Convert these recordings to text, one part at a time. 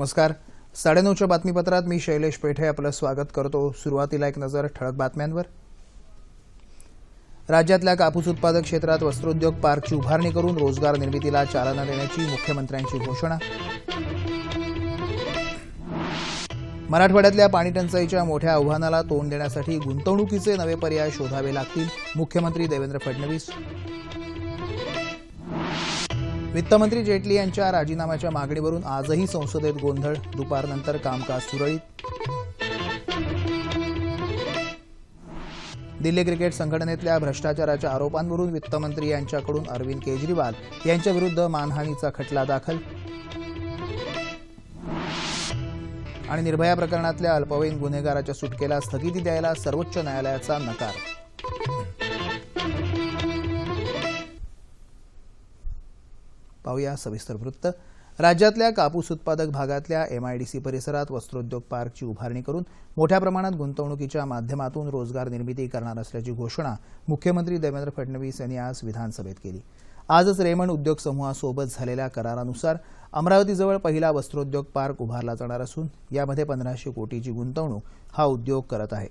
नमस्कार. 9:30च्या बातमीपत्रात मी शैलेश पेठे आपलं स्वागत करतो. सुरुवातीला एक नजर ठळक बातम्यांवर. राज्यातल्या कापूस उत्पादक क्षेत्रात वस्त्रोद्योग पार्कची उभारणी करून रोजगार निर्मितीला चालना देण्याची मुख्यमंत्र्यांची घोषणा. मराठवाड्यातल्या पाणी टंचाईच्या मोठ्या आव्हानाला तोंड देण्यासाठी गुंतवणुकीचे नवे पर्याय शोधावे लागतील, मुख्यमंत्री देवेंद्र फडणवीस. वित्तमंत्री जेटली यांच्या राजीनाम्याच्या मागणीवरून आजही संसदेत गोंधळ, दुपारनंतर कामकाज सुरळीत. दिल्ली क्रिकेट संघटनेतल्या भ्रष्टाचाराच्या आरोपांवरून वित्तमंत्री यांच्याकडून अरविंद केजरीवाल यांच्याविरुद्ध मानहानीचा खटला दाखल. आणि निर्भया प्रकरणातल्या अल्पवयीन गुन्हेगाराच्या सुटकेला स्थगिती द्यायला सर्वोच्च न्यायालयाचा नकार. पाहूया सविस्तर वृत्त. राज्यातल्या कापूस उत्पादक भागातल्या एमआयडीसी परिसरात वस्त्रोद्योग पार्कची उभारणी करून मोठ्या प्रमाणात गुंतवणुकीच्या माध्यमातून रोजगार निर्मिती करणार असल्याची घोषणा मुख्यमंत्री देवेंद्र फडणवीस यांनी आज विधानसभेत केली. आजच रेमंड उद्योग समूहासोबत झालेल्या करारानुसार अमरावतीजवळ पहिला वस्त्रोद्योग पार्क उभारला जाणार असून यामध्ये 1500 कोटीची गुंतवणूक हा उद्योग करत आहे.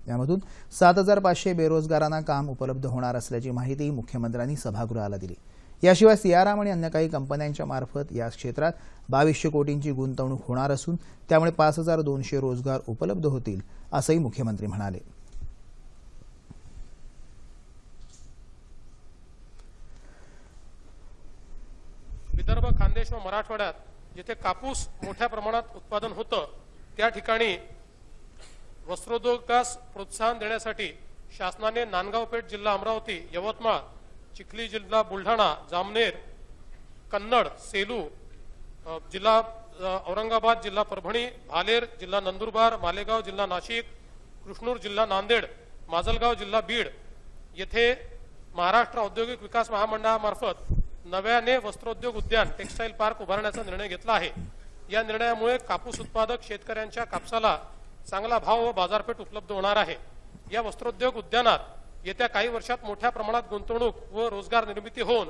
यामधून 7500 बेरोजगारांना काम उपलब्ध होणार असल्याची माहिती मुख्यमंत्र्यांनी सभागृहाला दिली. याशिवाय सियाराम आणि अन्य काही कंपन्यांच्या मार्फत या क्षेत्रात 2200 कोटींची गुंतवणूक होणार असून त्यामुळे 5200 रोजगार उपलब्ध होतील असंही मुख्यमंत्री म्हणाले. विदर्भ, खानदेश व मराठवाड्यात जिथे कापूस मोठ्या प्रमाणात उत्पादन होतं त्या ठिकाणी वस्त्रोद्योगास प्रोत्साहन देण्यासाठी शासनाने नांदगाव पेठ जिल्हा अमरावती, यवतमाळ, चिखली जिल्हा बुलढाणा, जामनेर, कन्नड, सेलू जिल्हा औरंगाबाद, जिल्हा परभणी, भालेर जिल्हा नंदुरबार, मालेगाव जिल्हा नाशिक, कृष्णूर जिल्हा नांदेड, माजलगाव जिल्हा बीड येथे महाराष्ट्र औद्योगिक विकास महामंडळामार्फत नव्याने वस्त्रोद्योग उद्यान टेक्सटाईल पार्क उभारण्याचा निर्णय घेतला आहे. या निर्णयामुळे कापूस उत्पादक शेतकऱ्यांच्या कापसाला चांगला भाव व बाजारपेठ उपलब्ध होणार आहे. या वस्त्रोद्योग उद्यानात येत्या काही वर्षात मोठ्या प्रमाणात गुंतवणूक व रोजगार निर्मिती होऊन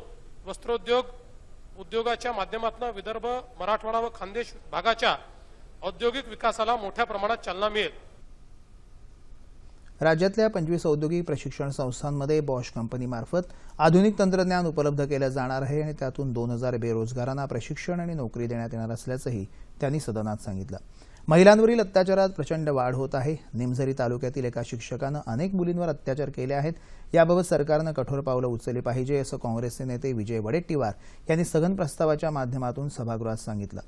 उद्योगाच्या माध्यमातून विदर्भ, मराठवाडा व खानदेश भागाच्या औद्योगिक विकासाला मोठ्या प्रमाणात चालना मिळेल. राज्यातल्या 25 औद्योगिक प्रशिक्षण संस्थांमध्ये बॉश कंपनीमार्फत आधुनिक तंत्रज्ञान उपलब्ध केलं जाणार आहे आणि त्यातून 2000 बेरोजगारांना प्रशिक्षण आणि नोकरी देण्यात येणार असल्याचंही त्यांनी सदनात सांगितलं. महिलांवरील अत्याचारात प्रचंड वाढ होत आहे. निमझरी तालुक्यातील एका शिक्षकानं अनेक मुलींवर अत्याचार केले आहेत. याबाबत सरकारनं कठोर पावलं उचलली पाहिजे असं काँग्रेसचे नेते विजय वडेट्टीवार यांनी स्थगन प्रस्तावाच्या माध्यमातून सभागृहात सांगितलं.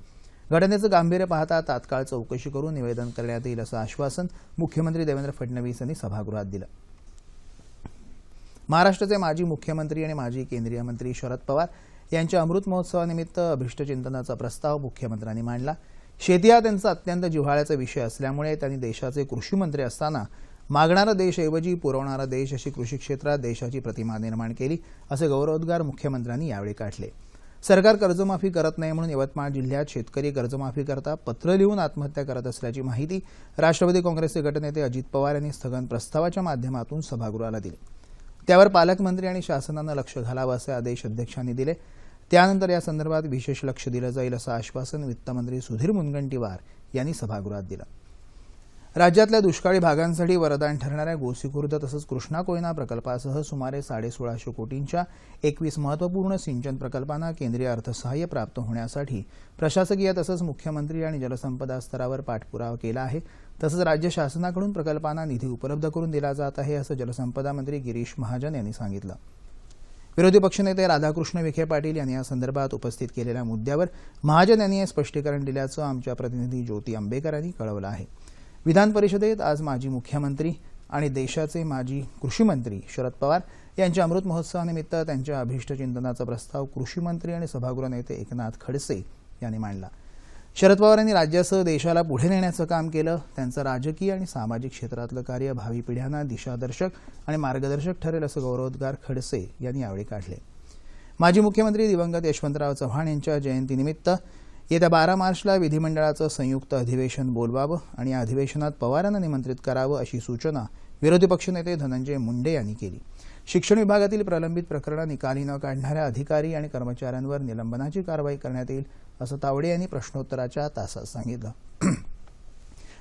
घटनेचं गांभीर्य पाहता तात्काळ चौकशी करून निवेदन करण्यात येईल असं आश्वासन मुख्यमंत्री देवेंद्र फडणवीस यांनी सभागृहात दिलं. महाराष्ट्राचे माजी मुख्यमंत्री आणि माजी केंद्रीय मंत्री शरद पवार यांच्या अमृत महोत्सवानिमित्त अभिष्टचिंतनाचा प्रस्ताव मुख्यमंत्र्यांनी मांडला. शेती हा त्यांचा अत्यंत जिव्हाळ्याचा विषय असल्यामुळे त्यांनी देशाचे कृषी मंत्री असताना मागणारा देशऐवजी पुरवणारा देश अशी कृषी क्षेत्रात देशाची प्रतिमा निर्माण केली असे गौरवोद्गार मुख्यमंत्र्यांनी यावेळी काढले. सरकार कर्जमाफी करत नाही म्हणून यवतमाळ जिल्ह्यात शेतकरी कर्जमाफी करता पत्र लिहून आत्महत्या करत असल्याची माहिती राष्ट्रवादी काँग्रेसचे गटनेते अजित पवार यांनी स्थगन प्रस्तावाच्या माध्यमातून सभागृहाला दिली. त्यावर पालकमंत्री आणि शासनानं लक्ष घालावं असे आदेश अध्यक्षांनी दिले. त्यानंतर या संदर्भात विशेष लक्ष दिलं जाईल असं आश्वासन वित्तमंत्री सुधीर मुनगंटीवार यांनी सभागृहात दिलं. राज्यातल्या दुष्काळी भागांसाठी वरदान ठरणाऱ्या गोसीखुर्द तसंच कृष्णा कोयना प्रकल्पासह सुमारे 1650 कोटींच्या 21 महत्त्वपूर्ण सिंचन प्रकल्पांना केंद्रीय अर्थसहाय्य प्राप्त होण्यासाठी प्रशासकीय तसंच मुख्यमंत्री आणि जलसंपदा स्तरावर पाठपुरावा केला आहे. तसंच राज्य शासनाकडून प्रकल्पांना निधी उपलब्ध करून दिला जात आहे असं जलसंपदा मंत्री गिरीश महाजन यांनी सांगितलं. विरोधी पक्षनेते राधाकृष्ण विखे पाटील यांनी या संदर्भात उपस्थित केलेल्या मुद्द्यावर महाजन यांनी हे स्पष्टीकरण दिल्याचं आमच्या प्रतिनिधी ज्योती आंबेकर यांनी कळवलं आहे. विधान परिषदेत आज माजी मुख्यमंत्री आणि देशाचे माजी कृषी मंत्री शरद पवार यांच्या अमृत महोत्सवानिमित्त त्यांच्या अभिष्टचिंतनाचा प्रस्ताव कृषी मंत्री आणि सभागृह नेते एकनाथ खडसे यांनी मांडला. शरद पवार यांनी राज्यासह देशाला पुढे नेण्याचं काम केलं. त्यांचं राजकीय आणि सामाजिक क्षेत्रातलं कार्य भावी पिढ्यांना दिशादर्शक आणि मार्गदर्शक ठरेल असं गौरवोद्गार खडसे यांनी यावेळी काढले. माजी मुख्यमंत्री दिवंगत यशवंतराव चव्हाण यांच्या जयंतीनिमित्त येत्या 12 मार्चला विधिमंडळाचं संयुक्त अधिवेशन बोलवावं आणि या अधिवेशनात पवारांना निमंत्रित करावं अशी सूचना विरोधी पक्षनेते धनंजय मुंडे यांनी केली. शिक्षण विभागातील प्रलंबित प्रकरणं निकाली न काढणाऱ्या अधिकारी आणि कर्मचाऱ्यांवर निलंबनाची कारवाई करण्यात येईल असं तावडे यांनी प्रश्नोत्तराच्या तासात सांगितलं.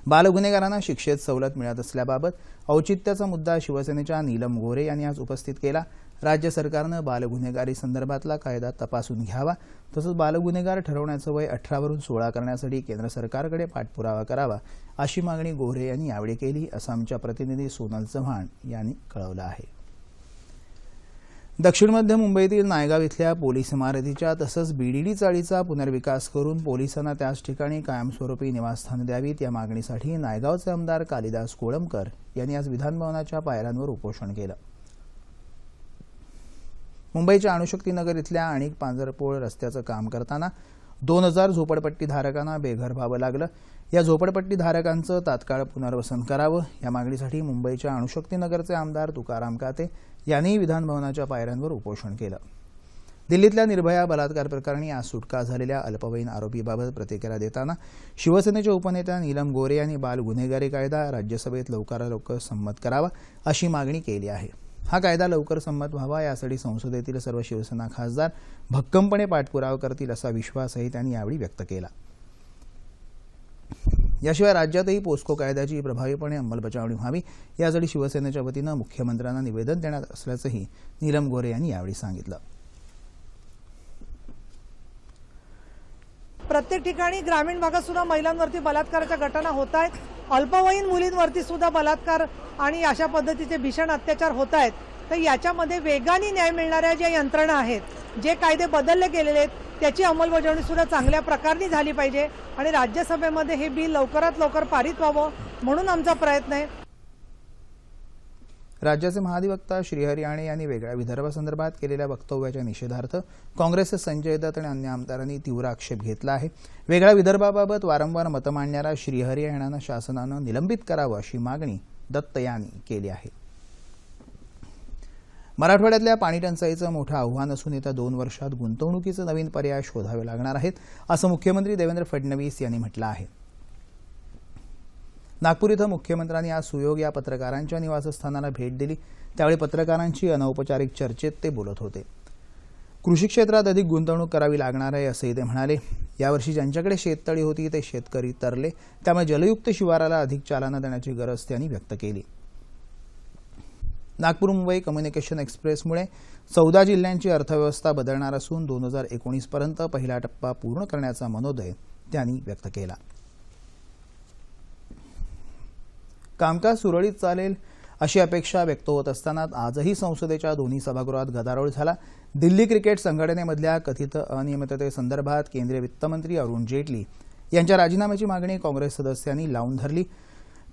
बालगुन्हेगारांना शिक्षेत सवलत मिळत असल्याबाबत औचित्याचा मुद्दा शिवसेनेच्या नीलम गोरे यांनी आज उपस्थित केला. राज्य सरकारनं बालगुन्हेगारी संदर्भातला कायदा तपासून घ्यावा, तसंच बालगुन्हेगार ठरवण्याचं वय 18 वरून 16 करण्यासाठी केंद्र सरकारकडे पाठपुरावा करावा, अशी मागणी गोरे यांनी यावेळी केली, असं आमच्या प्रतिनिधी सोनल चव्हाण यांनी कळवलं आहे. दक्षिण मध्य मुंबईतील नायगाव इथल्या पोलीस इमारतीच्या तसंच बीडीडी चाळीचा पुनर्विकास करून पोलिसांना त्याच ठिकाणी कायमस्वरूपी निवासस्थान द्यावीत, या मागणीसाठी नायगावचे आमदार कालिदास कोळंबकर यांनी आज विधानभवनाच्या पायऱ्यांवर उपोषण केलं. मुंबईच्या अणुशक्तीनगर इथल्या आणिक पांजरपोळ रस्त्याचं काम करताना 2000 झोपडपट्टीधारकांना बेघर व्हावं लागलं. या झोपडपट्टीधारकांचं तात्काळ पुनर्वसन करावं, या मागणीसाठी मुंबईच्या अणुशक्तीनगरचे आमदार तुकाराम काते यांनी विधानभवनाच्या पायऱ्यांवर उपोषण केलं. दिल्लीतल्या निर्भया बलात्कार प्रकरणी आज सुटका झालेल्या अल्पवयीन आरोपीबाबत प्रतिक्रिया देताना शिवसेनेच्या उपनेत्या नीलम गोरे यांनी बाल गुन्हेगारी कायदा राज्यसभेत लवकरात लवकर संमत करावा, अशी मागणी केली आहे. हा कायदा लवकर संमत व्हावा, यासाठी संसदेतील सर्व शिवसेना खासदार भक्कमपणे पाठपुरावा करतील, असा विश्वासही त्यांनी यावेळी व्यक्त केला. याशिवाय राज्यातही पोस्को कायद्याची प्रभावीपणे अंमलबजावणी व्हावी, यासाठी शिवसेनेच्या वतीनं मुख्यमंत्र्यांना निवेदन देण्यात असल्याचंही नीलम गोरे यांनी यावेळी सांगितलं. प्रत्येक ठिकाणी ग्रामीण भागात सुद्धा महिलांवरती बलात्काराच्या घटना होत आहेत. अल्पवयीन मुलींवरती सुद्धा बलात्कार आणि अशा पद्धतीचे भीषण अत्याचार होत आहेत. तर याच्यामध्ये वेगाने न्याय मिळणाऱ्या ज्या यंत्रणा आहेत, जे कायदे बदलले गेलेले आहेत, त्याची अंमलबजावणी सुद्धा चांगल्या प्रकारे झाली पाहिजे आणि राज्यसभेमध्ये हे बिल लवकरात लवकर पारित व्हावं, म्हणून आमचा प्रयत्न आहे. राज्याचे महाधिवक्ता श्रीहरी आणे यांनी वेगळ्या विदर्भासंदर्भात केलेल्या वक्तव्याच्या निषेधार्थ काँग्रेसचे संजय दत्त आणि अन्य आमदारांनी तीव्र आक्षेप घेतला आहे. वेगळ्या विदर्भाबाबत वारंवार मतं मांडणाऱ्या श्रीहरी यांना शासनानं निलंबित करावं, अशी मागणी दत्त यांनी केली आहे. मराठवाड्यातल्या पाणीटंचाईचं मोठं आव्हान असून येत्या 2 वर्षात गुंतवणुकीचे नवीन पर्याय शोधावे लागणार आहेत, असं मुख्यमंत्री देवेंद्र फडणवीस यांनी म्हटलं आहे. नागपूर इथं मुख्यमंत्र्यांनी आज सुयोग या पत्रकारांच्या निवासस्थानाला भेट दिली. त्यावेळी पत्रकारांची अनौपचारिक चर्चेत ते बोलत होते. कृषी क्षेत्रात अधिक गुंतवणूक करावी लागणार आहे, असंही ते म्हणाले. यावर्षी ज्यांच्याकडे शेततळी होती ते शेतकरी तरले, त्यामुळे जलयुक्त शिवाराला अधिक चालना देण्याची गरज त्यांनी व्यक्त केली. नागपूर मुंबई कम्युनिकेशन एक्सप्रेसमुळे 14 जिल्ह्यांची अर्थव्यवस्था बदलणार असून 2019 पर्यंत पहिला टप्पा पूर्ण करण्याचा मनोदय त्यांनी व्यक्त केला. कामकाज सुरळीत चालेल अशी अपेक्षा व्यक्त होत असताना आजही संसदेच्या दोन्ही सभागृहात गदारोळ झाला. दिल्ली क्रिकेट संघटनेमधल्या कथित अनियमिततेसंदर्भात केंद्रीय वित्तमंत्री अरुण जेटली यांच्या राजीनाम्याची मागणी काँग्रेस सदस्यांनी लावून धरली.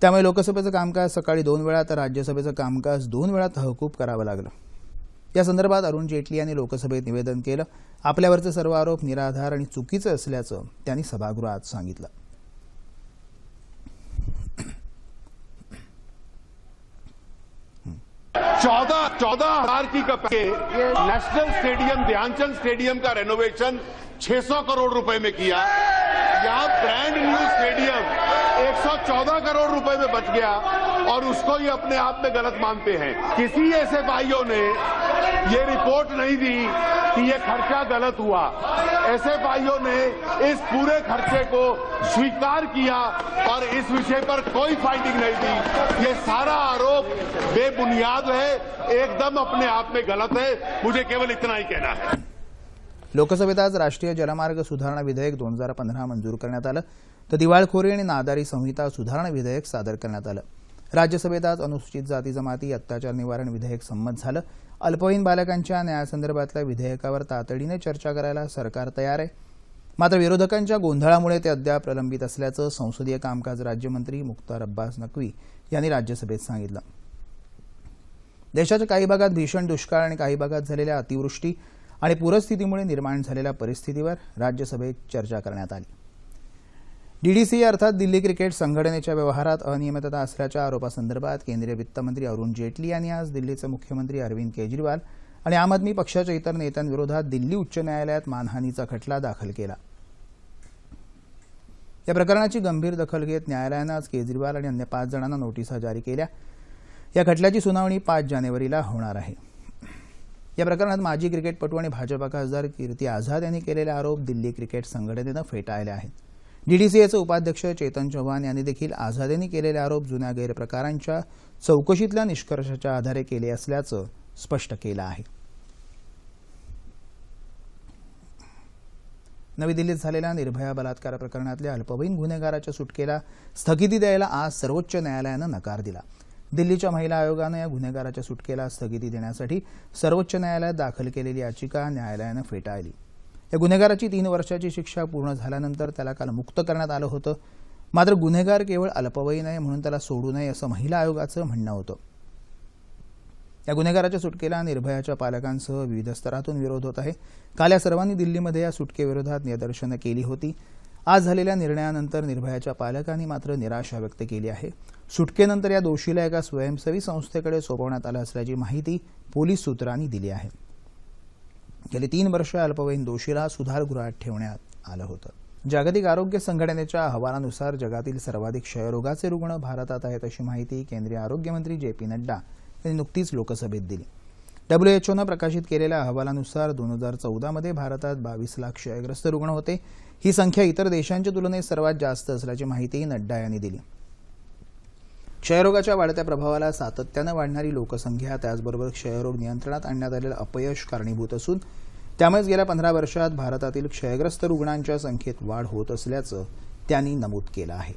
त्यामुळे लोकसभेचं कामकाज सकाळी 2 वेळा तर राज्यसभेचं कामकाज 2 वेळा तहकूब करावं लागलं. या संदर्भात अरुण जेटली यांनी लोकसभेत निवेदन केलं. आपल्यावरचे सर्व आरोप निराधार आणि चुकीचे असल्याचं त्यांनी सभागृहात सांगितलं. चौदह हजार की नेशनल स्टेडियम ध्यानचंद स्टेडियम का रेनोवेशन 600 करोड़ रुपए में किया. यहाँ ब्रांड न्यू स्टेडियम 114 करोड़ रुपए में बच गया और उसको ही अपने आप में गलत मानते हैं. किसी ऐसे भाइयों ने ये रिपोर्ट नहीं दी कि ये खर्चा गलत हुआ. ऐसे भाइयों ने इस पूरे खर्चे को स्वीकार किया और इस विषय पर कोई फाइटिंग नहीं दी. ये सारा आरोप बेबुनियाद है, एकदम अपने आप में गलत है. मुझे केवल इतना ही कहना है. लोकसभेत आज राष्ट्रीय जलमार्ग सुधारणा विधेयक 2015 मंजूर करण्यात आलं, तर दिवाळखोरी आणि नादारी संहिता सुधारणा विधेयक सादर करण्यात आलं. राज्यसभेत आज अनुसूचित जाती जमाती अत्याचार निवारण विधेयक संमत झालं. अल्पवयीन बालकांच्या न्यायासंदर्भातल्या विधेयकावर तातडीने चर्चा करायला सरकार तयार आहे. मात्र विरोधकांच्या गोंधळामुळे ते अद्याप प्रलंबित असल्याचं संसदीय कामकाज राज्यमंत्री मुख्तार अब्बास नक्वी यांनी राज्यसभेत सांगितलं. देशाच्या काही भागात भीषण दुष्काळ आणि काही भागात झालेल्या अतिवृष्टी आणि पूरस्थितीमुळे निर्माण झालेल्या परिस्थितीवर राज्यसभेत चर्चा करण्यात आली. डीडीसी अर्थात दिल्ली क्रिकेट संघटनेच्या व्यवहारात अनियमितता असल्याच्या आरोपासंदर्भात केंद्रीय वित्तमंत्री अरुण जेटली यांनी आज दिल्लीचे मुख्यमंत्री अरविंद केजरीवाल आणि आम आदमी पक्षाच्या इतर नेत्यांविरोधात दिल्ली उच्च न्यायालयात मानहानीचा खटला दाखल केला. या प्रकरणाची गंभीर दखल घेत न्यायालयानं आज केजरीवाल आणि अन्य 5 जणांना नोटिसा जारी केल्या. या खटल्याची सुनावणी 5 जानेवारीला होणार आहे. या प्रकरणात माजी क्रिकेटपटू आणि भाजपा खासदार कीर्ती आझाद यांनी केलेले आरोप दिल्ली क्रिकेट संघटनेनं फेटाळले आहेत. डीडीसीएचे उपाध्यक्ष चेतन चव्हाण यांनी देखील आझाद यांनी केलेले आरोप जुन्या गैरप्रकारांच्या चौकशीतल्या निष्कर्षाच्या आधारे केले असल्याचं स्पष्ट केलं आहे. नवी दिल्लीत झालेल्या निर्भया बलात्कार प्रकरणातल्या अल्पवयीन गुन्हेगाराच्या सुटकेला स्थगिती द्यायला आज सर्वोच्च न्यायालयानं नकार दिला. दिल्लीच्या महिला आयोगानं या गुन्हेगाराच्या सुटकेला स्थगिती देण्यासाठी सर्वोच्च न्यायालयात दाखल केलेली याचिका न्यायालयानं फेटाळली. या गुन्हेगाराची 3 वर्षाची शिक्षा पूर्ण झाल्यानंतर त्याला काल मुक्त करण्यात आलं होतं. मात्र गुन्हेगार केवळ अल्पवयीन आहे म्हणून त्याला सोडू नये असं महिला आयोगाचं म्हणणं होतं. या गुन्हेगाराच्या सुटकेला निर्भयाच्या पालकांसह विविध स्तरातून विरोध होत आहे. काल या सर्वांनी दिल्लीमध्ये या सुटकेविरोधात निदर्शनं केली होती. आज झालेल्या निर्णयानंतर निर्भयाच्या पालकांनी मात्र निराशा व्यक्त केली आहे. सुटकेनंतर या दोषीला एका स्वयंसेवी संस्थेकडे सोपवण्यात आलं असल्याची माहिती पोलीस सूत्रांनी दिली आहे. गेली 3 वर्ष अल्पवयीन दोषीला सुधारगृहात ठेवण्यात आलं होतं. जागतिक आरोग्य संघटनेच्या अहवालानुसार जगातील सर्वाधिक क्षयरोगाचे रुग्ण भारतात आहेत अशी माहिती केंद्रीय आरोग्यमंत्री जे.पी. नड्डा यांनी नुकतीच लोकसभेत दिली. WHOनं प्रकाशित केलेल्या अहवालानुसार 2014 मध्ये भारतात 22 लाख क्षयग्रस्त रुग्ण होते. ही संख्या इतर देशांच्या तुलनेत सर्वात जास्त असल्याची माहिती नड्डा यांनी दिली. क्षयरोगाच्या वाढत्या प्रभावाला सातत्यानं वाढणारी लोकसंख्या त्याचबरोबर क्षयरोग नियंत्रणात आणण्यात आलेलं अपयश कारणीभूत असून त्यामुळेच गेल्या 15 वर्षात भारतातील क्षयग्रस्त रुग्णांच्या संख्येत वाढ होत असल्याचं त्यांनी नमूद केलं आहे.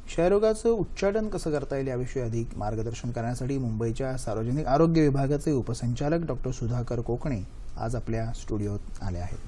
क्षयरोगाचं उच्चाटन कसं करता येईल याविषयी अधिक मार्गदर्शन करण्यासाठी मुंबईच्या सार्वजनिक आरोग्य विभागाचे उपसंचालक डॉक्टर सुधाकर कोकणे आज आपल्या स्टुडिओत आले आहेत.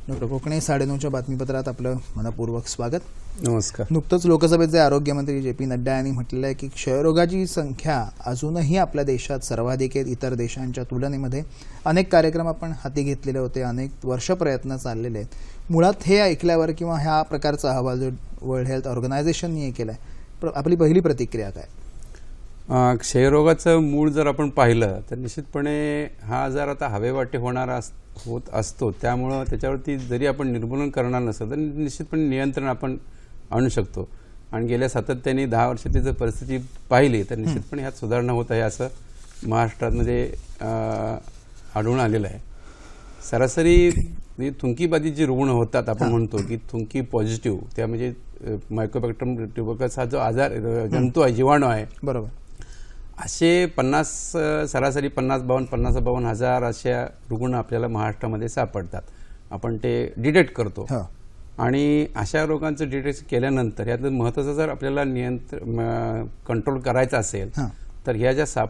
डॉक्टर कोकणे, 9:30च्या बातमीपत्रात आपलं मनपूर्वक स्वागत. नमस्कार. नुकतंच लोकसभेचे आरोग्यमंत्री जे.पी. नड्डा यांनी म्हटलेलं आहे की क्षयरोगाची संख्या अजूनही आपल्या देशात सर्वाधिक आहे इतर देशांच्या तुलनेमध्ये. अनेक कार्यक्रम आपण हाती घेतलेले होते, अनेक वर्ष प्रयत्न चाललेले आहेत. मुळात हे ऐकल्यावर किंवा ह्या प्रकारचा अहवाल जो वर्ल्ड हेल्थ ऑर्गनायझेशनने केला आहे, आपली पहिली प्रतिक्रिया काय? क्षयरोगाचं मूळ जर आपण पाहिलं तर निश्चितपणे हा आजार आता हवेवाटे होणारा होत असतो. त्यामुळं त्याच्यावरती जरी आपण निर्मूलन करणार नसलं तर निश्चितपणे नियंत्रण आपण आणू शकतो. आणि गेल्या सातत्याने 10 वर्षाची जर परिस्थिती पाहिली तर निश्चितपणे ह्यात सुधारणा होत आहे असं महाराष्ट्रामध्ये आढळून आलेलं आहे. सरासरी थुंकीबाधित जे रुग्ण होतात, आपण म्हणतो की थुंकी पॉझिटिव्ह, त्या म्हणजे मायकोबॅक्टरम ट्युबरकस हा जो आजार जंतू आहे, जीवाणू आहे, बरोबर, असे 50 सरासरी 50-52 हजार अशा रुग्ण आपल्याला महाराष्ट्रामध्ये सापडतात. आपण ते डिटेक्ट करतो. आणि अशा रोगांचं डिटेक्ट केल्यानंतर यातलं महत्त्वाचं जर आपल्याला कंट्रोल करायचं असेल तर ह्या ज्या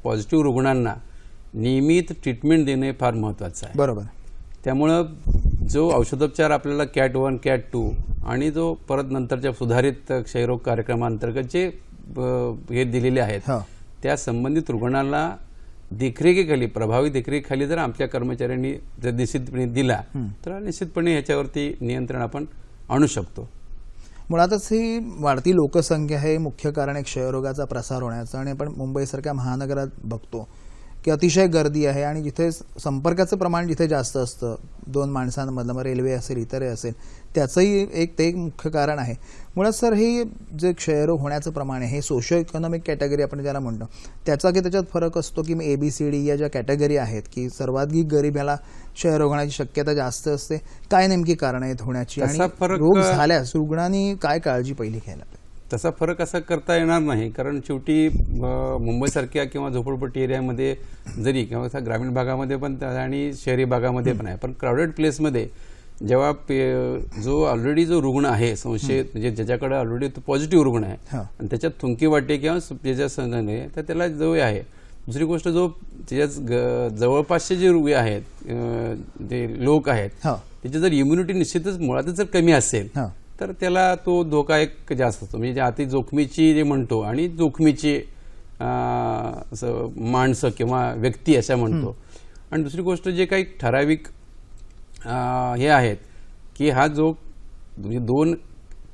पॉझिटिव्ह रुग्णांना नियमित ट्रीटमेंट देणे फार महत्त्वाचं आहे. बरोबर. त्यामुळं जो औषधोपचार आपल्याला CAT 1, CAT 2 आणि जो परत नंतरच्या सुधारित क्षयरोग कार्यक्रमांतर्गत जे हे दिलेले आहेत त्या संबंधित रुग्णांना देखरेखीखाली, प्रभावी देखरेखीखाली जर आपल्या कर्मचाऱ्यांनी जर निश्चितपणे दिला तर निश्चितपणे ह्याच्यावरती नियंत्रण आपण आणू शकतो. मुळातच ही वाढती लोकसंख्या हे मुख्य कारण आहे क्षयरोगाचा प्रसार होण्याचं. आणि आपण मुंबईसारख्या महानगरात बघतो की अतिशय गर्दी आहे आणि जिथे संपर्काचं प्रमाण जिथे जास्त असतं 2 माणसांमधलं, मग रेल्वे असेल इतरही असेल, त्याचंही एक मुख्य कारण आहे. मुळात सर हे जे क्षयरोग होण्याचं प्रमाण आहे हे सोशो इकॉनॉमिक कॅटेगरी आपण ज्याला म्हणतो त्याचा की त्याच्यात फरक असतो की ABCD या ज्या कॅटेगरी आहेत की सर्वाधिक गरीब याला क्षयरोग होण्याची शक्यता जास्त असते. काय नेमकी कारण आहेत होण्याची आणि रोग झाल्यास रुग्णांनी काय काळजी पहिली घ्यायला पाहिजे? तसा फरक असा करता येणार नाही, कारण शेवटी मुंबईसारख्या किंवा झोपडपट्टी एरियामध्ये जरी किंवा ग्रामीण भागामध्ये पण आणि शहरी भागामध्ये पण आहे, पण क्राऊडेड प्लेसमध्ये जेव्हा जो ऑलरेडी जो रुग्ण आहे संशयित, म्हणजे ज्याच्याकडे ऑलरेडी तो पॉझिटिव्ह रुग्ण आहे आणि त्याच्यात थुंकी वाटे किंवा त्याच्या संघाने तर त्याला जो आहे. दुसरी गोष्ट, जो त्याच्या जवळपासचे जे रुग्ण आहेत, जे लोक आहेत, त्याची जर इम्युनिटी निश्चितच मुळातच जर कमी असेल तर त्याला तो धोका एक जास्त असतो. म्हणजे अति जोखमीची जे म्हणतो आणि जोखमीची माणसं किंवा व्यक्ती अशा म्हणतो. आणि दुसरी गोष्ट, जे काही ठराविक हे आहेत की हा जो म्हणजे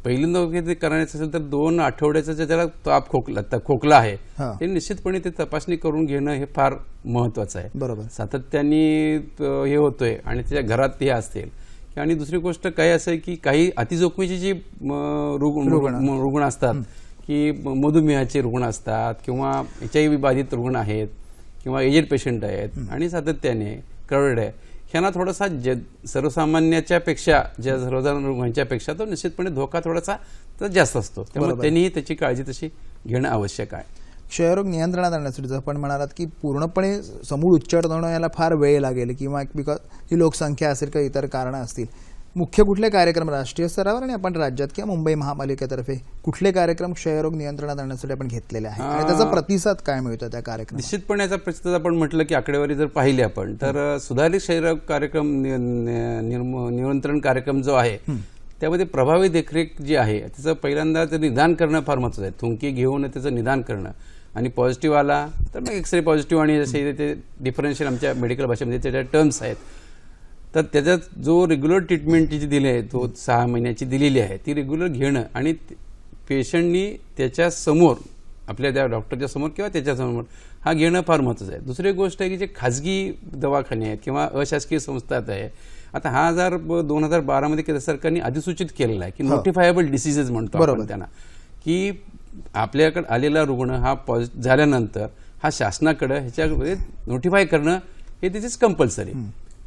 पहिल्यांदा करायचं असेल तर 2 आठवड्याचा ज्याला ताप खोकला आहे ते निश्चितपणे ते तपासणी करून घेणं हे फार महत्वाचं आहे. बरोबर. सातत्याने हे होतोय आणि त्याच्या घरात ते असतील. आणि दुसरी गोष्ट काय असं आहे की काही अतिजोखमीची जी रुग्ण असतात की मधुमेहाचे रुग्ण असतात किंवा HIV बाधित रुग्ण आहेत किंवा एजेड पेशंट आहेत आणि सातत्याने क्राउडेड आहे, ह्यांना थोडासा सर्वसामान्याच्या पेक्षा ज्या सर्वसाधारण रुग्णांच्या पेक्षा तो निश्चितपणे धोका थोडासा जास्त असतो. त्यामुळे त्यांनीही त्याची काळजी तशी घेणं आवश्यक आहे. क्षयरोग नियंत्रणात आणण्यासाठी जर आपण म्हणालात की पूर्णपणे समूळ उच्चाटन याला फार वेळ लागेल किंवा बिकॉज ही लोकसंख्या असेल किंवा इतर कारणं असतील, मुख्य कुठले कार्यक्रम राष्ट्रीय स्तरावर आणि आपण राज्यात किंवा मुंबई महापालिकेतर्फे कुठले कार्यक्रम क्षयरोग नियंत्रणात आणण्यासाठी आपण घेतलेले आहेत आणि त्याचा प्रतिसाद काय मिळतो त्या कार्यक्रमात? निश्चितपणे याचा प्रतिसाद आपण म्हटलं की आकडेवारी जर पाहिली आपण तर सुधारित क्षयरोग कार्यक्रम नियंत्रण कार्यक्रम जो आहे त्यामध्ये प्रभावी देखरेख जी आहे त्याचं पहिल्यांदा ते निदान करणं फार महत्त्वाचं आहे. थुंकी घेऊन त्याचं निदान करणं आणि पॉझिटिव्ह आला तर मग एक्सरे पॉझिटिव्ह आणि जसे ते डिफरन्शियल आमच्या मेडिकल भाषेमध्ये त्याच्या टर्म्स आहेत. तर त्याच्यात जो रेग्युलर ट्रीटमेंट जी दिली आहे तो 6 महिन्याची दिलेली आहे ती रेग्युलर घेणं आणि पेशंटनी त्याच्या समोर आपल्या त्या डॉक्टरच्या समोर किंवा त्याच्यासमोर हा घेणं फार महत्त्वाचं आहे. दुसरी गोष्ट आहे की जे खाजगी दवाखाने आहेत किंवा अशासकीय संस्था आहे, आता हा 2012 मध्ये केंद्र सरकारने अधिसूचित केलेला आहे की नोटिफायबल डिसीजेस म्हणतो आपण त्यांना, की आपल्याकडे आलेला रुग्ण हा झाल्यानंतर हा शासनाकडे ह्याच्यामध्ये नोटिफाय करणं हे त्याचीच कंपल्सरी.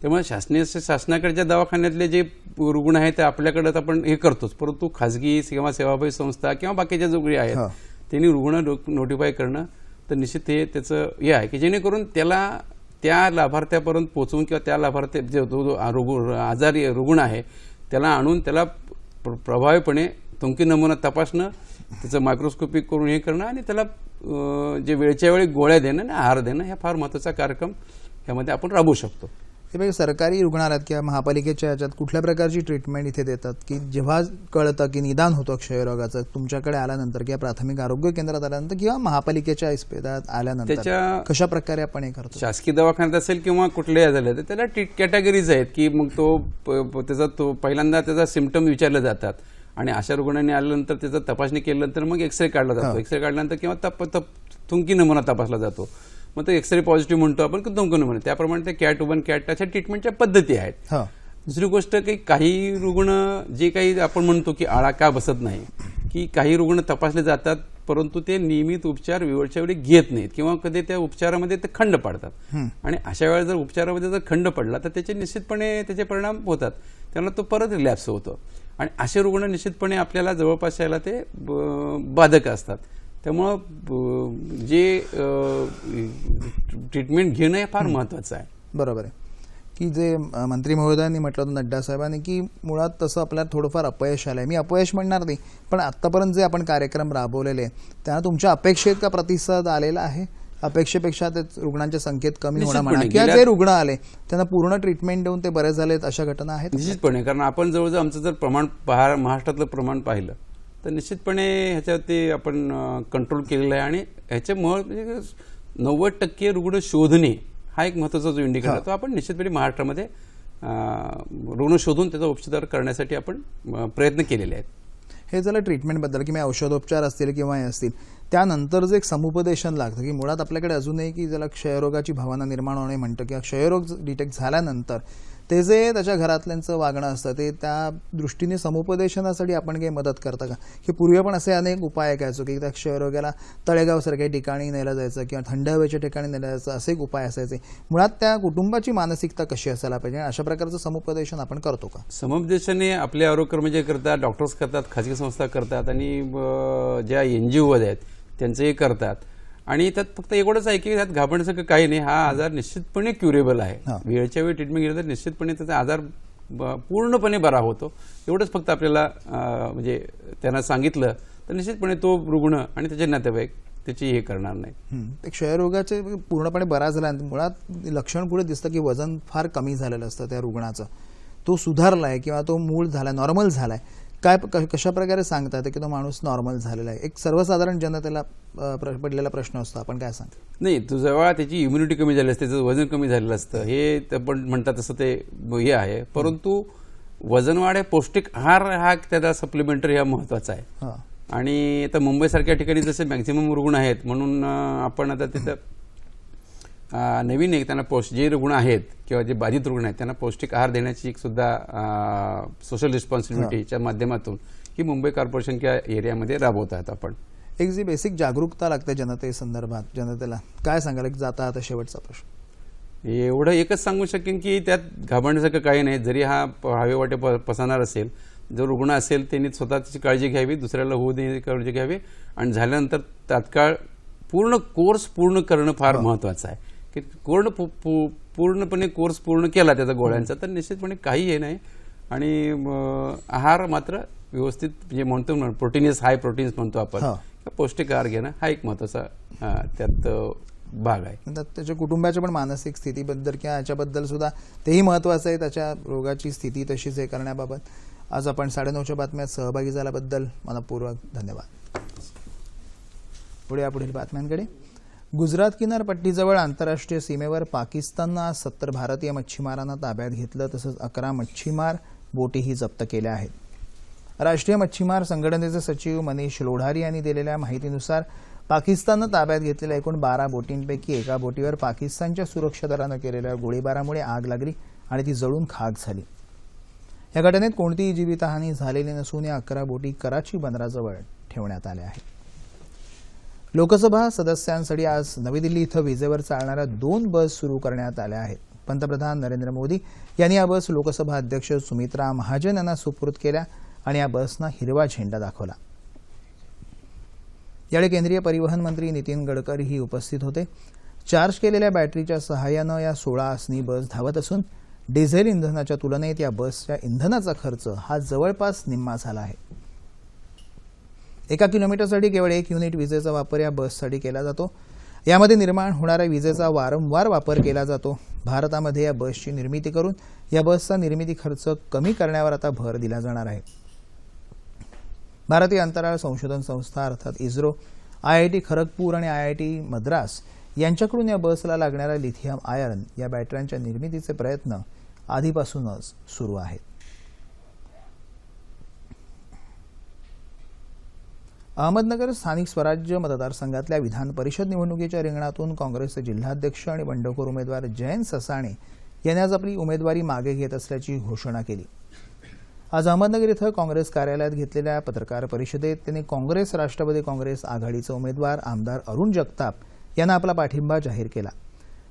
त्यामुळे शासनाकडच्या दवाखान्यातले जे रुग्ण आहेत ते आपल्याकडे आपण हे करतोच, परंतु खाजगी किंवा सेवाभावी संस्था किंवा बाकीच्या जो काही आहेत त्यांनी रुग्ण नोटिफाय करणं तर निश्चित हे त्याचं हे आहे की जेणेकरून त्याला त्या लाभार्थ्यापर्यंत पोहोचवून किंवा त्या लाभार्थी जो आजारी रुग्ण आहे त्याला आणून त्याला प्रभावीपणे थुंकी नमुना तपासणं, त्याचं मायक्रोस्कोपिक करून हे करणं आणि त्याला जे वेळच्या वेळी गोळ्या देणं आणि आहार देणं हा फार महत्त्वाचा कार्यक्रम ह्यामध्ये आपण राबवू शकतो. हे सरकारी रुग्णालयात किंवा महापालिकेच्या याच्यात कुठल्या प्रकारची ट्रीटमेंट इथे देतात की जेव्हा कळतं की निदान होतं क्षयरोगाचं तुमच्याकडे आल्यानंतर किंवा प्राथमिक आरोग्य केंद्रात आल्यानंतर किंवा महापालिकेच्या इस्पितळात आल्यानंतर त्याच्या कशा प्रकारे आपण हे करतो? शासकीय दवाखान्यात असेल किंवा कुठल्याही झालं तर त्याला कॅटेगरीज आहेत की मग तो पहिल्यांदा त्याचा सिम्पटम विचारले जातात आणि अशा रुग्णांनी आल्यानंतर त्याचं तपासणी केल्यानंतर मग एक्सरे काढला जातो. एक्सरे काढल्यानंतर किंवा थुंकी नमुना तपासला जातो, मग तो एक्सरे पॉझिटिव्ह म्हणतो आपण की थुंकी नमुना. त्याप्रमाणे ते कॅट 1 कॅट अशा ट्रीटमेंटच्या पद्धती आहेत. दुसरी गोष्ट की काही रुग्ण जे काही आपण म्हणतो की आळा का बसत नाही, की काही रुग्ण तपासले जातात परंतु ते नियमित उपचार वेळच्या वेळी घेत नाहीत किंवा कधी त्या उपचारामध्ये ते खंड पाडतात आणि अशा वेळेला जर उपचारामध्ये जर खंड पडला तर त्याचे निश्चितपणे त्याचे परिणाम होतात, त्यांना तो परत रिलॅप्स होतो आणि असे रुग्ण निश्चितपणे आपल्याला जवळपास यायला ते बाधक असतात. त्यामुळं जे ट्रीटमेंट घेणं हे फार महत्त्वाचं आहे. बरोबर आहे की जे मंत्री महोदयांनी म्हटलं होतं नड्डा साहेबांनी की मुळात तसं आपल्याला थोडंफार अपयश आलंय. मी अपयश म्हणणार नाही, पण आत्तापर्यंत जे आपण कार्यक्रम राबवलेले त्यांना तुमच्या अपेक्षेत का प्रतिसाद आलेला आहे? अपेक्षेपेक्षा ते रुग्णांच्या संख्येत कमी होणं म्हणा किंवा जे रुग्ण आले त्यांना पूर्ण ट्रीटमेंट देऊन ते बरे झालेत अशा घटना आहेत? निश्चितपणे, कारण आपण जवळजवळ आमचं जर प्रमाण महाराष्ट्रातलं प्रमाण पाहिलं तर निश्चितपणे ह्याच्यावरती आपण कंट्रोल केलेलं आहे आणि ह्याच्यामुळे 90% रुग्ण शोधणे हा एक महत्त्वाचा जो इंडिकेटर तो आपण निश्चितपणे महाराष्ट्रामध्ये रुग्ण शोधून त्याचा उपचार करण्यासाठी आपण प्रयत्न केलेले आहेत. हे झालं ट्रीटमेंटबद्दल की औषधोपचार असतील किंवा हे असतील. त्यानंतर जे एक समुपदेशन लागतं की मुळात आपल्याकडे अजूनही की ज्याला क्षयरोगाची भावना निर्माण होणे म्हणतं किंवा क्षयरोग डिटेक्ट झाल्यानंतर ते जे त्याच्या घरातल्यांचं वागणं असतं ते त्या दृष्टीने समुपदेशनासाठी आपण काही मदत करता का? की पूर्वी पण असे अनेक उपाय करायचो की त्या क्षयरोगाला तळेगावसारख्या ठिकाणी नेलं जायचं किंवा थंड हवेच्या ठिकाणी नेलं जायचं, असे एक उपाय असायचे. मुळात त्या कुटुंबाची मानसिकता कशी असायला पाहिजे अशा प्रकारचं समुपदेशन आपण करतो का? समुपदेशन हे आपले आरोग्य कर्मचारी करतात, डॉक्टर्स करतात, खाजगी संस्था करतात आणि ज्या NGO आहेत त्यांचेही करतात आणि त्यात फक्त एवढंच आहे की त्यात घाबरण्यासारखं काही नाही. हा आजार निश्चितपणे क्युरेबल आहे. वेळच्या वेळी ट्रीटमेंट घेतलं तर निश्चितपणे त्याचा आजार पूर्णपणे बरा होतो. एवढंच फक्त आपल्याला म्हणजे त्यांना सांगितलं तर निश्चितपणे तो रुग्ण आणि त्याचे नातेवाईक त्याची हे करणार नाही. क्षयरोगाचे पूर्णपणे बरा झाला मुळात लक्षण पुढे दिसतं की वजन फार कमी झालेलं असतं त्या रुग्णाचं, तो सुधारलाय किंवा तो मूळ झालाय, नॉर्मल झालाय. काय कशा प्रकारे सांगतात की तो माणूस नॉर्मल झालेला आहे? एक सर्वसाधारण जनतेला पडलेला प्रश्न असतो, आपण काय सांगतो? नाही, जेव्हा त्याची इम्युनिटी कमी झाली असते, त्याचं वजन कमी झालेलं असतं हे पण म्हणतात तसं ते हे आहे, परंतु वजन वाढ पौष्टिक आहार हा त्याचा सप्लिमेंटरी हा महत्वाचा आहे. आणि आता मुंबईसारख्या ठिकाणी जसे मॅक्झिमम रुग्ण आहेत म्हणून आपण आता तिथं नवीन एक त्यांना जे रुग्ण आहेत किंवा जे बाधित रुग्ण आहेत त्यांना पौष्टिक आहार देण्याची एक सुद्धा सोशल रिस्पॉन्सिबिलिटीच्या माध्यमातून ही मुंबई कॉर्पोरेशनच्या एरियामध्ये राबवत आहेत आपण. एक जी बेसिक जागरूकता लागते जनतेसंदर्भात, जनतेला काय सांगाल? एक जाता आता शेवटचा प्रश्न. एवढं एकच सांगू शकेन की त्यात घाबरण्यासारखं काही नाही. जरी हा हवे वाटे पसरणार असेल, जो रुग्ण असेल त्यांनी स्वतःची काळजी घ्यावी, दुसऱ्याला होऊ देण्याची काळजी घ्यावी आणि झाल्यानंतर तात्काळ कोर्स पूर्ण करणं फार महत्त्वाचं आहे. की पूर्णपणे कोर्स पूर्ण केला त्याचा गोळ्यांचा तर निश्चितपणे काही हे नाही. आणि आहार मात्र व्यवस्थित जे म्हणतो ना प्रोटीनियस हाय प्रोटीन्स म्हणतो आपण, पौष्टिक आहार घेणं हा एक महत्त्वाचा त्यात भाग आहे. त्याच्या कुटुंबाच्या पण मानसिक स्थितीबद्दल किंवा याच्याबद्दल सुद्धा तेही महत्त्वाचं आहे, त्याच्या रोगाची स्थिती तशीच हे करण्याबाबत. आज आपण 9:30च्या बातम्यात सहभागी झाल्याबद्दल मनपूर्वक धन्यवाद. पुढील बातम्यांकडे. गुजरात किनारपट्टीजवळ आंतरराष्ट्रीय सीमेवर पाकिस्ताननं आज 70 भारतीय मच्छीमारांना ताब्यात घेतलं, तसंच 11 मच्छीमार बोटीही जप्त केल्या आहेत. राष्ट्रीय मच्छीमार संघटनेचे सचिव मनीष लोढारी यांनी दिलेल्या माहितीनुसार पाकिस्ताननं ताब्यात घेतलेल्या एकूण 12 बोटींपैकी एका बोटीवर पाकिस्तानच्या सुरक्षा दलानं केलेल्या गोळीबारामुळे आग लागली आणि ती जळून खाक झाली. या घटनेत कोणतीही जीवितहानी झालेली नसून या 11 बोटी कराची बंदराजवळ ठेवण्यात आल्या आहेत. लोकसभा सदस्यांसाठी आज नवी दिल्ली इथं विजेवर चालणाऱ्या 2 बस सुरू करण्यात आल्या आहेत. पंतप्रधान नरेंद्र मोदी यांनी या बस लोकसभा अध्यक्ष सुमित्रा महाजन यांना सुपूर्द केल्या आणि या बसना हिरवा झेंडा दाखवला. यावेळी केंद्रीय परिवहन मंत्री नितीन गडकरीही उपस्थित होते. चार्ज केलेल्या बॅटरीच्या सहाय्यानं या 16 आसनी बस धावत असून डिझेल इंधनाच्या तुलनेत या बसच्या इंधनाचा खर्च हा जवळपास निम्मा झाला आहे. 1 किलोमीटरसाठी केवळ 1 युनिट विजेचा वापर या बससाठी केला जातो. यामध्ये निर्माण होणाऱ्या विजेचा वारंवार वापर केला जातो. भारतामध्ये या बसची निर्मिती करून या बसचा निर्मिती खर्च कमी करण्यावर आता भर दिला जाणार आहे. भारतीय अंतराळ संशोधन संस्था अर्थात इस्रो, IIT खरगपूर आणि IIT मद्रास यांच्याकडून या बसला लागणाऱ्या लिथियम आयर्न या बॅटऱ्यांच्या निर्मितीचे प्रयत्न आधीपासूनच सुरू आहेत. अहमदनगर स्थानिक स्वराज्य मतदारसंघातल्या विधान परिषद निवडणुकीच्या रिंगणातून काँग्रेसचे जिल्हाध्यक्ष आणि बंडखोर उमेदवार जयंत ससाणे यांनी आज आपली उमेदवारी मागे घेत असल्याची घोषणा केली. आज अहमदनगर इथं काँग्रेस कार्यालयात घेतलेल्या पत्रकार परिषदेत त्यांनी काँग्रेस राष्ट्रवादी काँग्रेस आघाडीचे उमेदवार आमदार अरुण जगताप यांना आपला पाठिंबा जाहीर केला.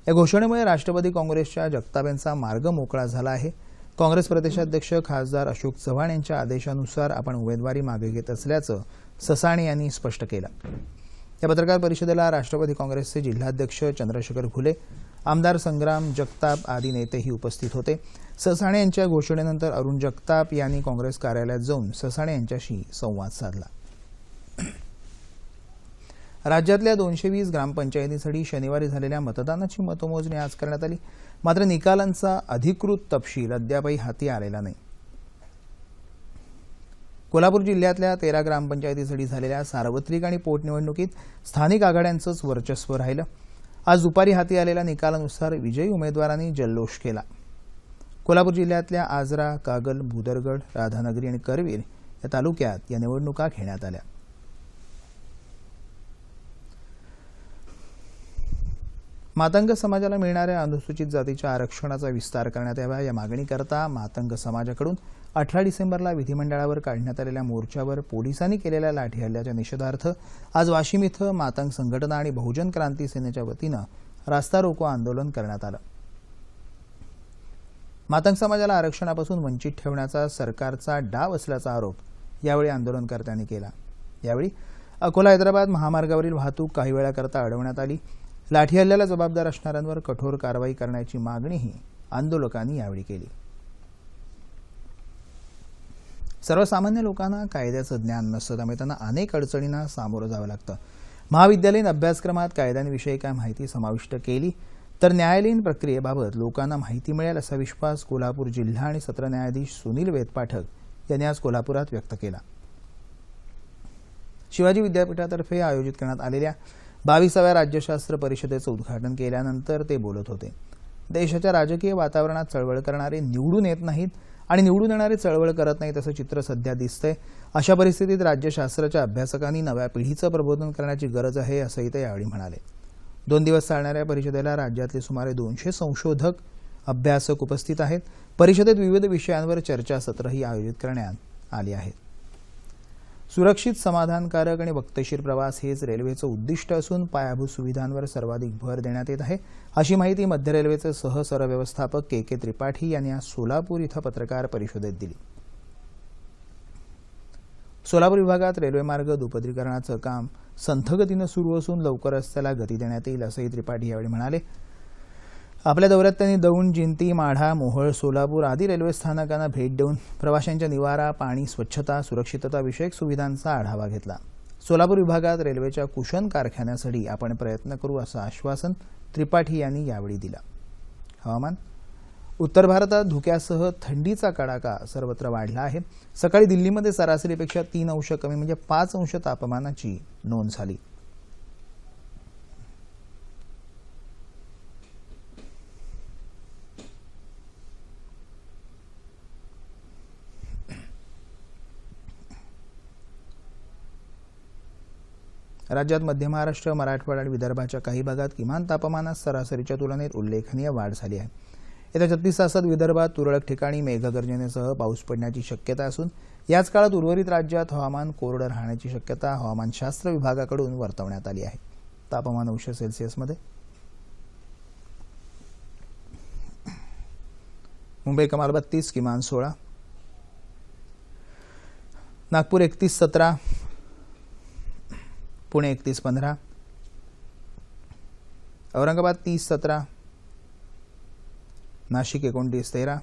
या घोषणेमुळे राष्ट्रवादी काँग्रेसच्या जगताप यांचा मार्ग मोकळा झाला आहे. काँग्रेस प्रदेशाध्यक्ष खासदार अशोक चव्हाण यांच्या आदेशानुसार आपण उमेदवारी मागे घेत असल्याचं ससाणे यांनी स्पष्ट केलं. या पत्रकार परिषदेला राष्ट्रवादी काँग्रेसचे जिल्हाध्यक्ष चंद्रशेखर घुले, आमदार संग्राम जगताप आदी नेतेही उपस्थित होते. ससाणे यांच्या घोषणेनंतर अरुण जगताप यांनी काँग्रेस कार्यालयात जाऊन ससाणे यांच्याशी संवाद साधला. राज्यातल्या 220 ग्रामपंचायतींसाठी शनिवारी झालेल्या मतदानाची मतमोजणी आज करण्यात आली. मात्र निकालांचा अधिकृत तपशील अद्यापही हाती आलेला नाही. कोल्हापूर जिल्ह्यातल्या 13 ग्रामपंचायतीसाठी झालेल्या सार्वत्रिक आणि पोटनिवडणुकीत स्थानिक आघाड्यांचंच वर्चस्व राहिलं. आज दुपारी हाती आलेल्या निकालानुसार विजयी उमेदवारांनी जल्लोष केला. कोल्हापूर जिल्ह्यातल्या आजरा, कागल, भूदरगड, राधानगरी आणि करवीर या तालुक्यात या निवडणुका घेण्यात आल्या. मातंग समाजाला मिळणाऱ्या अनुसूचित जातीच्या आरक्षणाचा विस्तार करण्यात यावा या मागणीकरता मातंग समाजाकडून 18 डिसेंबरला विधिमंडळावर काढण्यात आलेल्या मोर्चावर पोलिसांनी केलेल्या लाठी हल्ल्याच्या निषेधार्थ आज वाशिम इथं मातंग संघटना आणि बहुजन क्रांती सेनेच्या वतीनं रास्ता रोको आंदोलन करण्यात आलं. मातंग समाजाला आरक्षणापासून वंचित ठेवण्याचा सरकारचा डाव असल्याचा आरोप यावेळी आंदोलनकर्त्यांनी केला. यावेळी अकोला हैदराबाद महामार्गावरील वाहतूक काही वेळाकरता अडवण्यात आली. लाठी हल्ल्याला जबाबदार असणाऱ्यांवर कठोर कारवाई करण्याची मागणीही आंदोलकांनी यावेळी केली. सर्वसामान्य लोकांना कायद्याचं ज्ञान नसतं, त्यामुळे त्यांना अनेक अडचणींना सामोरं जावं लागतं. महाविद्यालयीन अभ्यासक्रमात कायद्यांविषयी काय माहिती समाविष्ट केली तर न्यायालयीन प्रक्रियेबाबत लोकांना माहिती मिळेल असा विश्वास कोल्हापूर जिल्हा आणि सत्र न्यायाधीश सुनील वेदपाठक यांनी आज कोल्हापुरात व्यक्त केला. शिवाजी विद्यापीठातर्फे आयोजित करण्यात आलेल्या 22व्या राज्यशास्त्र परिषदेचं उद्घाटन केल्यानंतर ते बोलत होते. देशाच्या राजकीय वातावरणात चळवळ करणारे निवडून येत नाहीत आणि निवडून येणारे चळवळ करत नाहीत असं चित्र सध्या दिसतंय. अशा परिस्थितीत राज्यशास्त्राच्या अभ्यासकांनी नव्या पिढीचं प्रबोधन करण्याची गरज आहे असंही ते यावेळी म्हणाले. 2 दिवस चालणाऱ्या परिषदेला राज्यातले सुमारे 200 संशोधक, अभ्यासक उपस्थित आहेत. परिषदेत विविध विषयांवर चर्चासत्रही आयोजित करण्यात आली आहेत. सुरक्षित, समाधानकारक आणि वक्तशीर प्रवास हेच रेल्वेचं उद्दिष्ट असून पायाभूत सुविधांवर सर्वाधिक भर देण्यात येत आहे, अशी माहिती मध्य रेल्वेचे सहसरव्यवस्थापक के त्रिपाठी यांनी आज सोलापूर इथं पत्रकार परिषदेत दिली. सोलापूर विभागात रेल्वे मार्ग दुपदरीकरणाचं काम संथ गतीनं सुरू असून लवकरच त्याला गती देण्यात येईल, असंही त्रिपाठी यावेळी म्हणाले. आपल्या दौऱ्यात त्यांनी दौंड, जिंती, माढा, मोहोळ, सोलापूर आदी रेल्वे स्थानकांना भेट देऊन प्रवाशांच्या निवारा, पाणी, स्वच्छता, सुरक्षितता विषयक सुविधांचा आढावा घेतला. सोलापूर विभागात रेल्वेच्या कुशन कारखान्यासाठी आपण प्रयत्न करू, असं आश्वासन त्रिपाठी यांनी यावेळी दिलं. हवामान. उत्तर भारतात धुक्यासह थंडीचा कडाका सर्वत्र वाढला आहे. सकाळी दिल्लीमध्ये सरासरीपेक्षा 3 अंश कमी म्हणजे 5 अंश तापमानाची नोंद झाली. राज्यात मध्य महाराष्ट्र, मराठवाडा आणि विदर्भाच्या काही भागात किमान तापमानात सरासरीच्या तुलनेत उल्लेखनीय वाढ झाली आहे. येत्या 36 तासात विदर्भात तुरळक ठिकाणी मेघगर्जनेसह पाऊस पडण्याची शक्यता असून याच काळात उर्वरित राज्यात हवामान कोरडं राहण्याची शक्यता हवामानशास्त्र विभागाकडून वर्तवण्यात आली आहे. तापमान अंश सेल्सिअसमध्ये. मुंबई कमाल 32, किमान 16. नागपूर 31-17, पुणे 31-15, औरंगाबाद 30-17, नाशिक 29-13,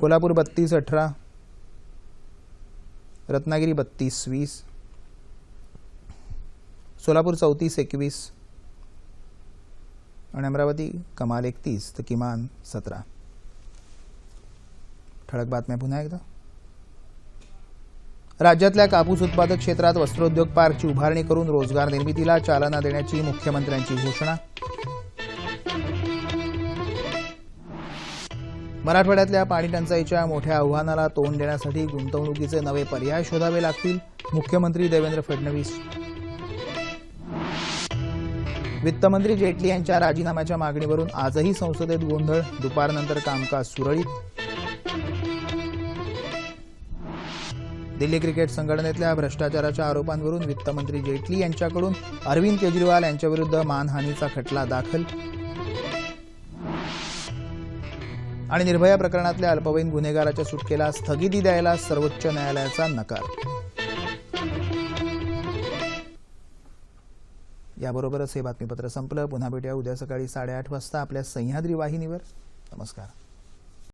कोल्हापूर 32-18, रत्नागिरी 32-20, सोलापूर 34-21 आणि अमरावती कमाल 31 तर किमान 17. ठळक बातम्या पुन्हा एकदा. राज्यातल्या कापूस उत्पादक क्षेत्रात वस्त्रोद्योग पार्कची उभारणी करून रोजगार निर्मितीला चालना देण्याची मुख्यमंत्र्यांची घोषणा. मराठवाड्यातल्या पाणी टंचाईच्या मोठ्या आव्हानाला तोंड देण्यासाठी गुंतवणुकीचे नवे पर्याय शोधावे लागतील, मुख्यमंत्री देवेंद्र फडणवीस. वित्तमंत्री जेटली यांच्या राजीनाम्याच्या मागणीवरून आजही संसदेत गोंधळ, दुपारनंतर कामकाज सुरळीत. दिल्ली क्रिकेट संघटनेतल्या भ्रष्टाचाराच्या आरोपांवरून वित्तमंत्री जेटली यांच्याकडून अरविंद केजरीवाल यांच्याविरुद्ध मानहानीचा खटला दाखल. आणि निर्भया प्रकरणातल्या अल्पवयीन गुन्हेगाराच्या सुटकेला स्थगिती द्यायला सर्वोच्च न्यायालयाचा नकार. याबरोबरच हे बातमीपत्र संपलं. पुन्हा भेटूया उद्या सकाळी 8:30 वाजता आपल्या सह्याद्री वाहिनीवर. नमस्कार.